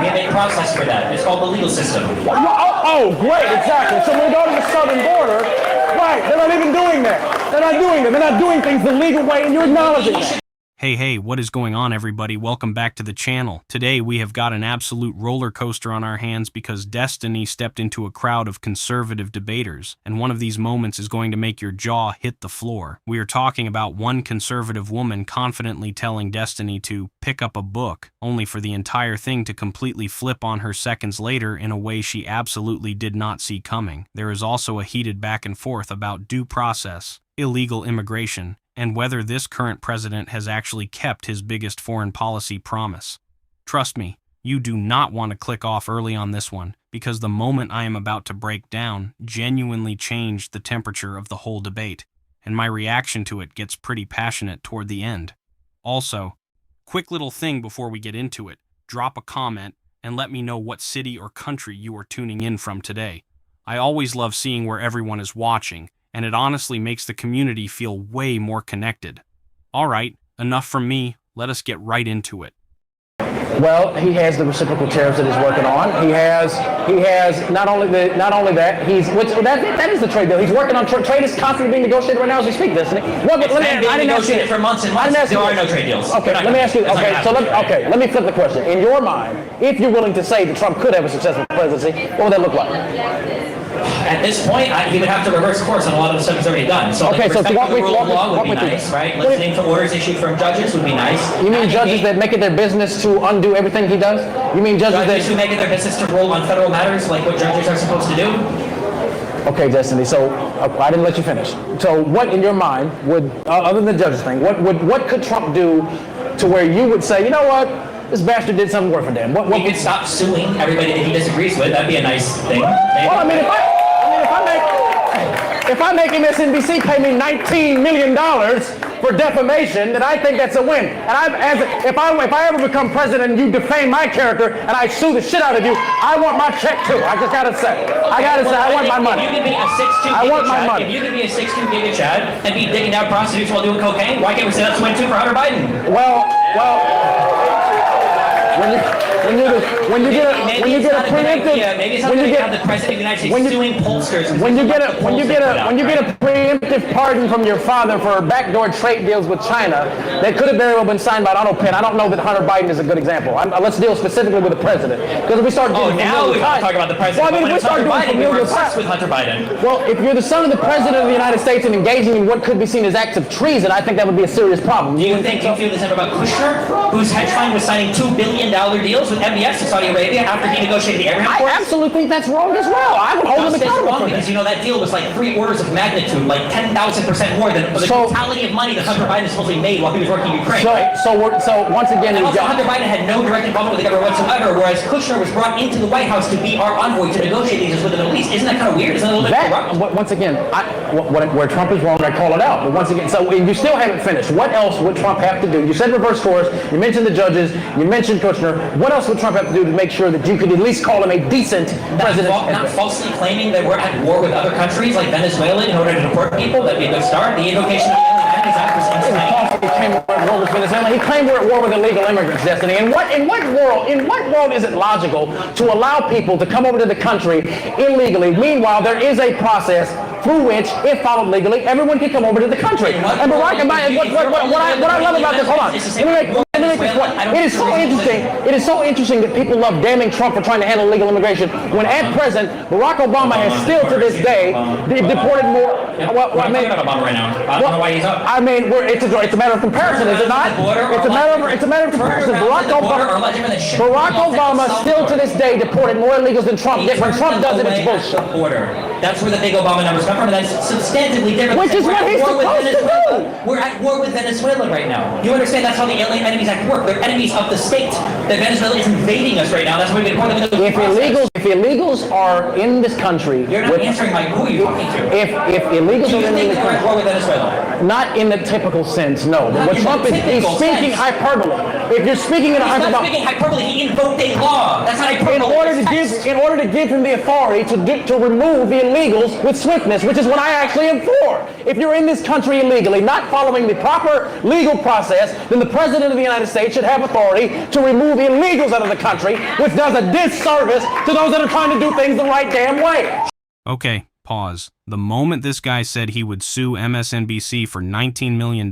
We have a process for that. It's called the legal system. Oh, great, exactly. So when we go to the southern border, right, they're not even doing that. They're not doing that. They're not doing things the legal way, and you're acknowledging that. Hey, what is going on, everybody? Welcome back to the channel. Today, we have got an absolute roller coaster on our hands because Destiny stepped into a crowd of conservative debaters, and one of these moments is going to make your jaw hit the floor. We are talking about one conservative woman confidently telling Destiny to pick up a book, only for the entire thing to completely flip on her seconds later in a way she absolutely did not see coming. There is also a heated back and forth about due process, illegal immigration, and whether this current president has actually kept his biggest foreign policy promise. Trust me, you do not want to click off early on this one, because the moment I am about to break down genuinely changed the temperature of the whole debate, and my reaction to it gets pretty passionate toward the end. Also, quick little thing before we get into it, drop a comment and let me know what city or country you are tuning in from today. I always love seeing where everyone is watching, and it honestly makes the community feel way more connected. That enough from me, let us get right into it. Well, he has the reciprocal tariffs that he's working on. He has not only that, that is the trade deal. He's working on trade is constantly being negotiated right now as we speak, isn't it? Well, but I didn't ask you for months and months. There are no trade deals. Okay, let me ask you. Let me flip the question. In your mind, if you're willing to say that Trump could have a successful presidency, what would that look like? At this point, he would have to reverse course on a lot of the stuff he's already done. So, okay, so the rule of law would be nice, right? Listening to orders issued from judges would be nice. You mean judges that make it their business to undo everything he does? You mean judges who make it their business to rule on federal matters, like what judges are supposed to do? Okay, Destiny, so I didn't let you finish. So what in your mind would, other than the judges thing, what could Trump do to where you would say, you know what, this bastard did something worth a damn? He could stop suing everybody that he disagrees with. That'd be a nice thing. Maybe. Well, I mean, if I make MSNBC pay me $19 million for defamation, then I think that's a win. And if I ever become president and you defame my character and I sue the shit out of you, I want my check too. I just gotta say. I want my money. If you could be a 6'2" I want my money. If you could be a 6'2" giga Chad and be digging down prostitutes while doing cocaine, why can't we say that's a win too for Hunter Biden? When you get a preemptive pardon from your father for backdoor trade deals with China that could have very well been signed by Donald Penn, I don't know that Hunter Biden is a good example. Let's deal specifically with the president, because if we start now we want to talk about the president. Well, I mean, if we start doing we were obsessed with Hunter Biden. Well, if you're the son of the president of the United States and engaging in what could be seen as acts of treason, I think that would be a serious problem. Do you feel the same about Kushner, whose hedge fund was signing $2 billion deals with MBS in Saudi Arabia after he negotiated the Abraham Accords? I absolutely think that's wrong as well. I would hold him accountable for that. Because that deal was like 3 orders of magnitude, like 10,000% more than the totality of money that Hunter Biden supposedly made while he was working in Ukraine. So once again, and also Hunter Biden had no direct involvement with the government whatsoever, whereas Kushner was brought into the White House to be our envoy to negotiate these with the Middle East. Isn't that kind of weird? Isn't that a little bit corrupt? Once again, where Trump is wrong, I call it out. But once again, so you still haven't finished. What else would Trump have to do? You said reverse course. You mentioned the judges. You mentioned Kushner. What else would Trump have to do to make sure that you could at least call him a decent president? Not falsely claiming that we're at war with other countries like Venezuela in order to deport people. That'd be a good start. The invocation of the alien act is He claimed we're at war with illegal immigrants, Destiny. In what world is it logical to allow people to come over to the country illegally? Meanwhile, there is a process through which, if followed legally, everyone can come over to the country. And Barack, what I love about this, hold on. Let me make this point. It is so interesting that people love damning Trump for trying to handle illegal immigration, when at present, Barack Obama has still to this day deported more. We're talking about Obama right now. I don't know why he's up. I mean, it's a matter of comparison, is it not? It's a matter of comparison. Barack Obama still to this day deported more illegals than Trump did. When Trump does it, it's bullshit. That's where the big Obama numbers come from, and that's substantively different. Which is what he's supposed to do. We're at war with Venezuela right now. You understand that's how the Alien Enemies Act work. They're enemies of the state. That Venezuela is invading us right now. That's why we deport them into the process. If illegals are in this country... You're not answering who are you talking to? If illegals are in this country... at war with Venezuela? Not in the typical sense, no. What Trump is, he's speaking hyperbole. If you're speaking in a hyperbole... He's not speaking hyperbole. He invoked a law. That's not hyperbole. in order to give him the authority to remove the illegals with swiftness, which is what I actually am for. If you're in this country illegally, not following the proper legal process, then the President of the United States should have authority to remove illegals out of the country, which does a disservice to those that are trying to do things the right damn way. Okay, pause. The moment this guy said he would sue MSNBC for $19 million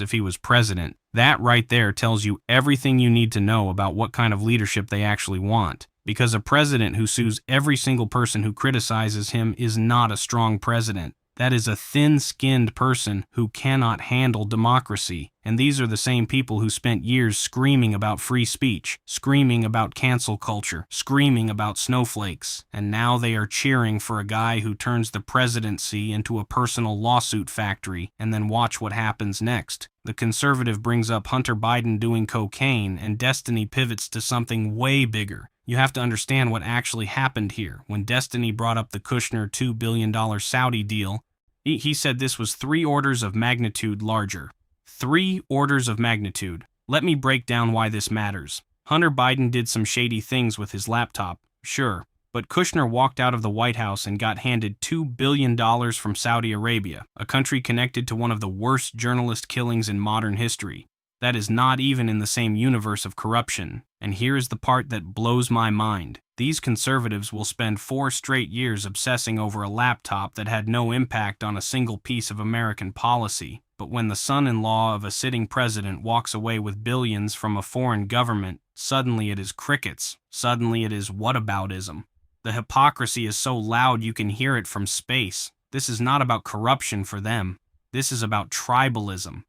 if he was president, that right there tells you everything you need to know about what kind of leadership they actually want. Because a president who sues every single person who criticizes him is not a strong president. That is a thin-skinned person who cannot handle democracy. And these are the same people who spent years screaming about free speech, screaming about cancel culture, screaming about snowflakes. And now they are cheering for a guy who turns the presidency into a personal lawsuit factory, and then watch what happens next. The conservative brings up Hunter Biden doing cocaine, and Destiny pivots to something way bigger. You have to understand what actually happened here. When Destiny brought up the Kushner $2 billion Saudi deal, he said this was 3 orders of magnitude larger. 3 orders of magnitude. Let me break down why this matters. Hunter Biden did some shady things with his laptop, sure, but Kushner walked out of the White House and got handed $2 billion from Saudi Arabia, a country connected to one of the worst journalist killings in modern history. That is not even in the same universe of corruption. And here is the part that blows my mind. These conservatives will spend 4 straight years obsessing over a laptop that had no impact on a single piece of American policy. But when the son-in-law of a sitting president walks away with billions from a foreign government, suddenly it is crickets. Suddenly it is whataboutism. The hypocrisy is so loud you can hear it from space. This is not about corruption for them. This is about tribalism.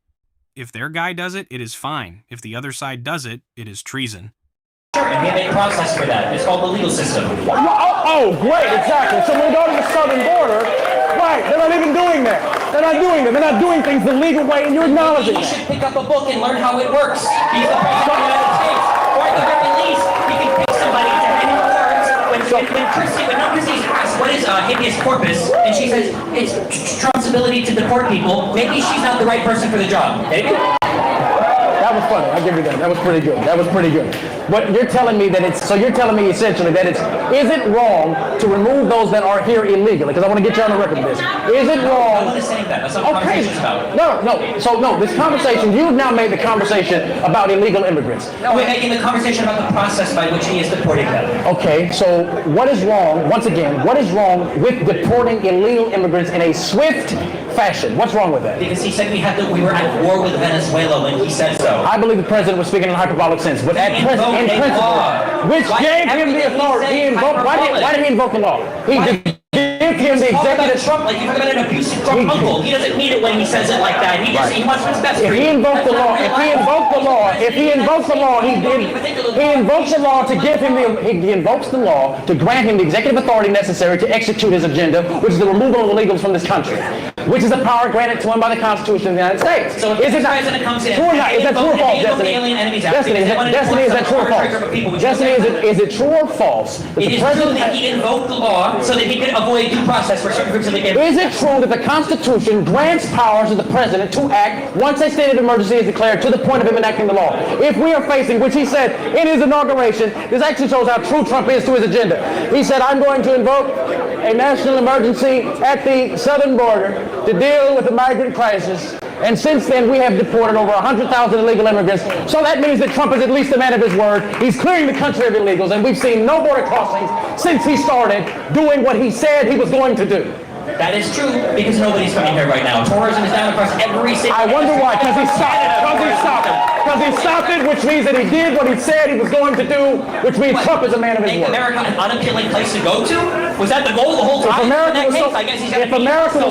If their guy does it, it is fine. If the other side does it, it is treason. And we have a process for that. It's called the legal system. Oh, great, exactly. So when we go to the southern border, right, they're not even doing that. They're not doing that. They're not doing things the legal way, and you're acknowledging He that. should pick up a book and learn how it works. He's the president of the United States. Or at the very least, he can pick somebody to hand him awards. When Christie's asked, what is Habeas Corpus? And she says, it's Trump's ability to deport people. Maybe she's not the right person for the job. Maybe? That was funny. I'll give you that. That was pretty good. That was pretty good. But you're telling me that you're telling me essentially that is it wrong to remove those that are here illegally? Because I want to get you on the record with this. Is it wrong? No one is saying that. That's what the conversation's about. No. This conversation, you've now made the conversation about illegal immigrants. No, we're making the conversation about the process by which he is deporting them. Okay, so what is wrong, once again, what is wrong with deporting illegal immigrants in a swift fashion? What's wrong with that? Because he said we were at war with Venezuela when he said so. I believe the president was speaking in a hyperbolic sense, but in principle, which gave him the authority. Why did he invoke the law? He gave him the executive. Trump, like you talk about an abusive Trump uncle. He doesn't mean it when he says it like that. He wants what's best for you. If he invoked the law, he invokes the law to give him he invokes the law to grant him the executive authority necessary to execute his agenda, which is the removal of illegals from this country, which is a power granted to him by the Constitution of the United States. So if the president comes in, true or not? Is that true or false, Destiny? Destiny, is that true or false? Destiny, is it true or false? It is true that he invoked the law so that he could avoid due process for certain groups of the Is it true that the Constitution grants powers to the president to act once a state of emergency is declared to the point of him enacting the law? If we are facing, which he said in his inauguration, this actually shows how true Trump is to his agenda. He said, I'm going to invoke a national emergency at the southern border to deal with the migrant crisis. And since then, we have deported over 100,000 illegal immigrants. So that means that Trump is at least a man of his word. He's clearing the country of illegals, and we've seen no border crossings since he started doing what he said he was going to do. That is true because nobody's coming here right now. Tourism is down across every single. I wonder why. Because he stopped it. Because he stopped it, which means that he did what he said he was going to do, which means Trump is a man of his word. Make America an unappealing place to go to? Was that the goal the whole time? If America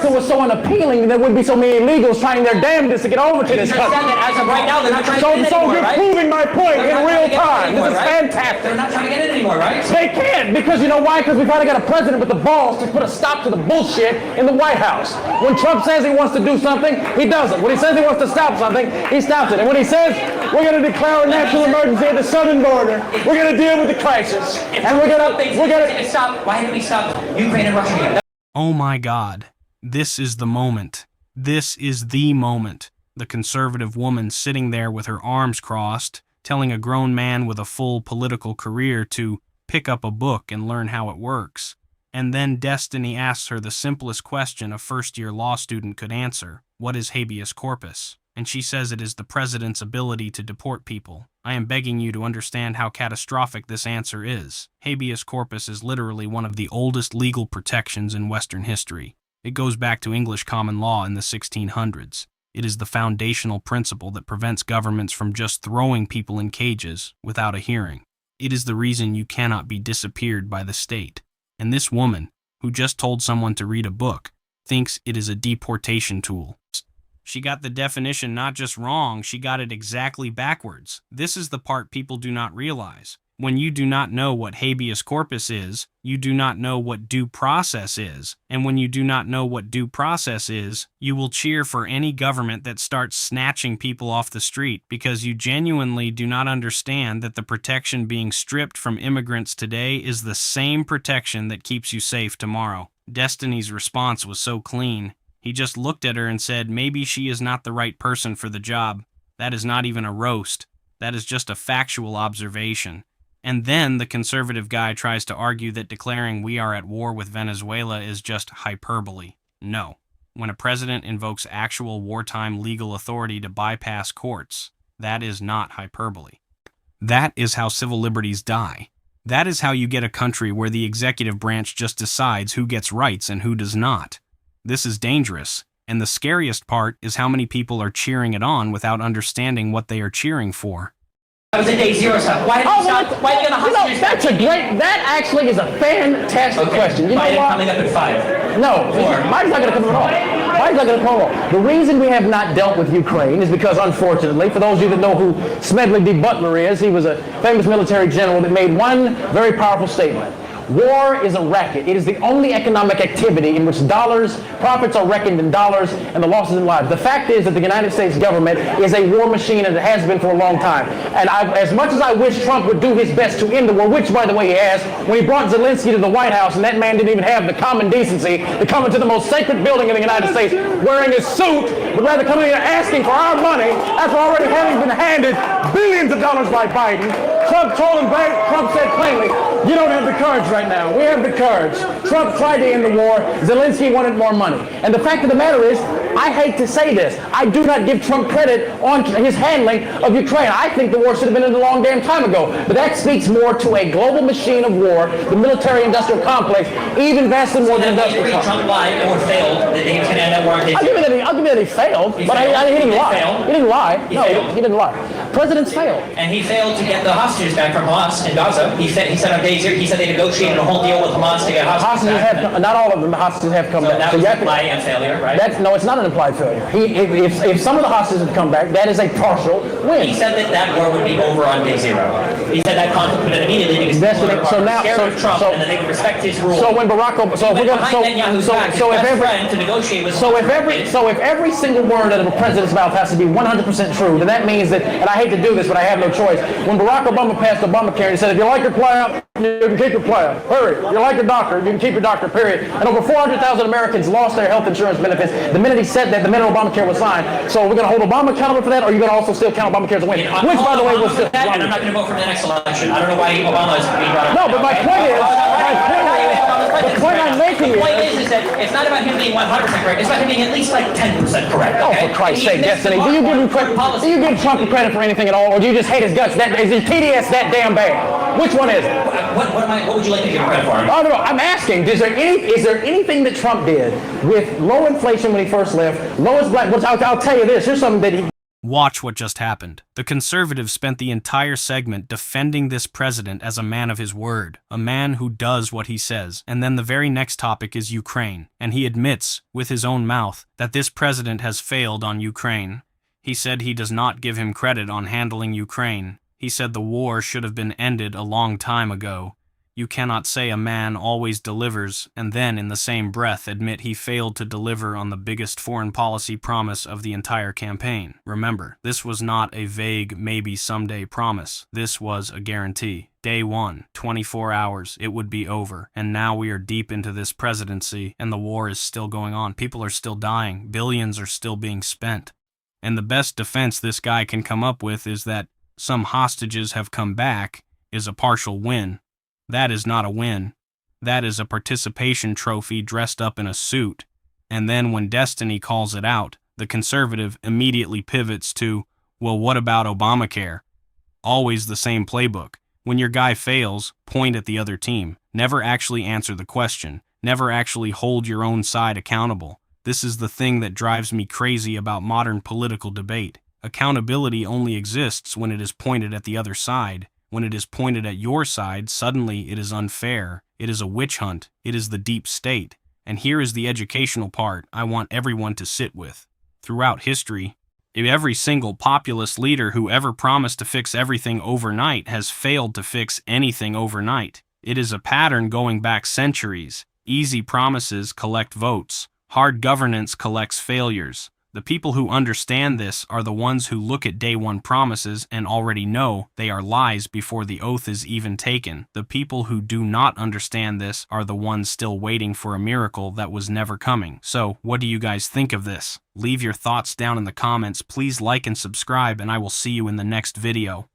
was so unappealing, there wouldn't be so many illegals trying their damnedest to get over to this country. As of right now, they're not trying to get it So anymore, you're right? proving my point in real time. This is fantastic. They're not trying to get it anymore, right? They can't, because you know why? Because we finally got a president with the balls to put a stop to the bullshit in the White House. When Trump says he wants to do something, he does it. When he says he wants to stop something, he stops it. And when he says we're going to declare a national emergency at the southern border, we're going to deal with the crisis, and we're going to stop. Why did we stop Ukraine and Russia again? Oh my God. This is the moment. This is the moment. The conservative woman sitting there with her arms crossed, telling a grown man with a full political career to pick up a book and learn how it works. And then Destiny asks her the simplest question a first-year law student could answer: what is habeas corpus? And she says it is the president's ability to deport people. I am begging you to understand how catastrophic this answer is. Habeas corpus is literally one of the oldest legal protections in Western history. It goes back to English common law in the 1600s. It is the foundational principle that prevents governments from just throwing people in cages without a hearing. It is the reason you cannot be disappeared by the state. And this woman, who just told someone to read a book, thinks it is a deportation tool. She got the definition not just wrong, she got it exactly backwards. This is the part people do not realize. When you do not know what habeas corpus is, you do not know what due process is. And when you do not know what due process is, you will cheer for any government that starts snatching people off the street because you genuinely do not understand that the protection being stripped from immigrants today is the same protection that keeps you safe tomorrow. Destiny's response was so clean. He just looked at her and said, maybe she is not the right person for the job. That is not even a roast. That is just a factual observation. And then the conservative guy tries to argue that declaring we are at war with Venezuela is just hyperbole. No. When a president invokes actual wartime legal authority to bypass courts, that is not hyperbole. That is how civil liberties die. That is how you get a country where the executive branch just decides who gets rights and who does not. This is dangerous, and the scariest part is how many people are cheering it on without understanding what they are cheering for. That was a day zero stuff. Why did you stop? Why did you get a hostage? That actually is a fantastic question. You know Biden what? coming up at 5. No, Biden's not going to come at all. Biden's not going to come at all. The reason we have not dealt with Ukraine is because, unfortunately, for those of you that know who Smedley D. Butler is, he was a famous military general that made one very powerful statement. War is a racket. It is the only economic activity in which profits are reckoned in dollars and the losses in lives. The fact is that the United States government is a war machine, and it has been for a long time. And as much as I wish Trump would do his best to end the war, which, by the way, he has, when he brought Zelensky to the White House, and that man didn't even have the common decency to come into the most sacred building in the United States wearing his suit, but rather coming in here asking for our money after already having been handed billions of dollars by Biden. Trump told him back, Trump said plainly, you don't have the courage right now. We have the courage. Trump tried to end the war. Zelensky wanted more money. And the fact of the matter is, I hate to say this, I do not give Trump credit on his handling of Ukraine. I think the war should have been ended a long damn time ago. But that speaks more to a global machine of war, the military-industrial complex, even vastly more than industrial complex. Trump lied or failed that he was going to end that war. I'll give you that he failed, but he didn't lie. He didn't lie. No, he didn't lie. Presidents fail. And he failed to get the hostages back from Hamas in Gaza. He said on day zero, he said they negotiated a whole deal with Hamas to get hostages back. Not all of them, the hostages have come back. That was implied a failure, right? No, it's not an implied failure. If some of the hostages have come back, that is a partial win. He said that war would be over on day zero. He said that conflict would end immediately because people were scared of Trump and that they would respect his rule. So when Barack Obama, if every single word out of a president's mouth has to be 100% true, then that means that, and I hate to do this, but I have no choice. When Barack Obama passed Obamacare, he said, if you like your plan, you can keep your plan, period. If you like your doctor, you can keep your doctor, period. And over 400,000 Americans lost their health insurance benefits the minute he said that, the minute Obamacare was signed. So we're going to hold Obama accountable for that, or are you going to also still count Obamacare as a win? Which, by the way, was still that, and I'm not going to vote for the next election. I don't know why Obama is being brought up. No, but my point is, the point I'm making is that it's not about him being 100% correct. It's about him being at least like 10% correct. Oh, for Christ's sake, Destiny, do you give Trump credit for anything at all, or do you just hate his guts? Is his TDS that damn bad? Which one is it? What would you like to give credit for? Oh, no, I'm asking, is there anything that Trump did with low inflation when he first left, lowest black, I'll tell you this, here's something that he... Watch what just happened. The conservatives spent the entire segment defending this president as a man of his word, a man who does what he says. And then the very next topic is Ukraine, and he admits, with his own mouth, that this president has failed on Ukraine. He said he does not give him credit on handling Ukraine. He said the war should have been ended a long time ago. You cannot say a man always delivers and then in the same breath admit he failed to deliver on the biggest foreign policy promise of the entire campaign. Remember, this was not a vague maybe someday promise. This was a guarantee. Day 1, 24 hours, it would be over. And now we are deep into this presidency and the war is still going on. People are still dying. Billions are still being spent. And the best defense this guy can come up with is that some hostages have come back, is a partial win. That is not a win. That is a participation trophy dressed up in a suit. And then when destiny calls it out, the conservative immediately pivots to, well, what about Obamacare? Always the same playbook. When your guy fails, point at the other team. Never actually answer the question. Never actually hold your own side accountable. This is the thing that drives me crazy about modern political debate. Accountability only exists when it is pointed at the other side. When it is pointed at your side, suddenly it is unfair. It is a witch hunt. It is the deep state. And here is the educational part I want everyone to sit with. Throughout history, every single populist leader who ever promised to fix everything overnight has failed to fix anything overnight. It is a pattern going back centuries. Easy promises collect votes. Hard governance collects failures. The people who understand this are the ones who look at day one promises and already know they are lies before the oath is even taken. The people who do not understand this are the ones still waiting for a miracle that was never coming. So, what do you guys think of this? Leave your thoughts down in the comments. Please like and subscribe, and I will see you in the next video.